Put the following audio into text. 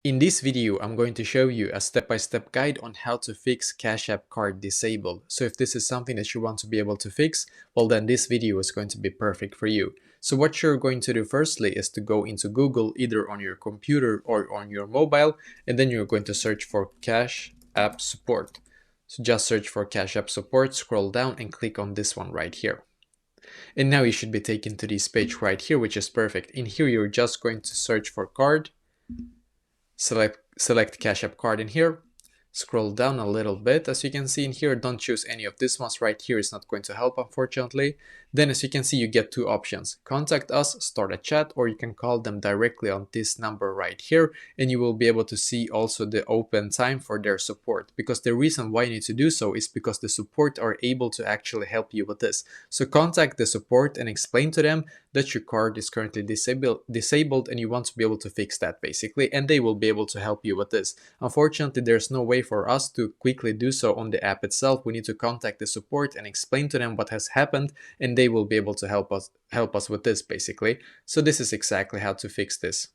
In this video, I'm going to show you a step-by-step guide on how to fix Cash App card disabled. So if this is something that you want to be able to fix, well then this video is going to be perfect for you. So what you're going to do firstly is to go into Google either on your computer or on your mobile, and then you're going to search for Cash App Support. So just search for Cash App Support, scroll down and click on this one right here. And now you should be taken to this page right here, which is perfect. In here, you're just going to search for card. Select Cash App card in here, scroll down a little bit. As you can see in here, don't choose any of these ones right here, it's not going to help unfortunately. Then as you can see, you get two options: contact us, start a chat, or you can call them directly on this number right here, and you will be able to see also the open time for their support, because the reason why you need to do so is because the support are able to actually help you with this. So contact the support and explain to them that your card is currently disabled and you want to be able to fix that basically, and they will be able to help you with this. Unfortunately, there's no way for us to quickly do so on the app itself. We need to contact the support and explain to them what has happened, and they will be able to help us with this basically. So this is exactly how to fix this.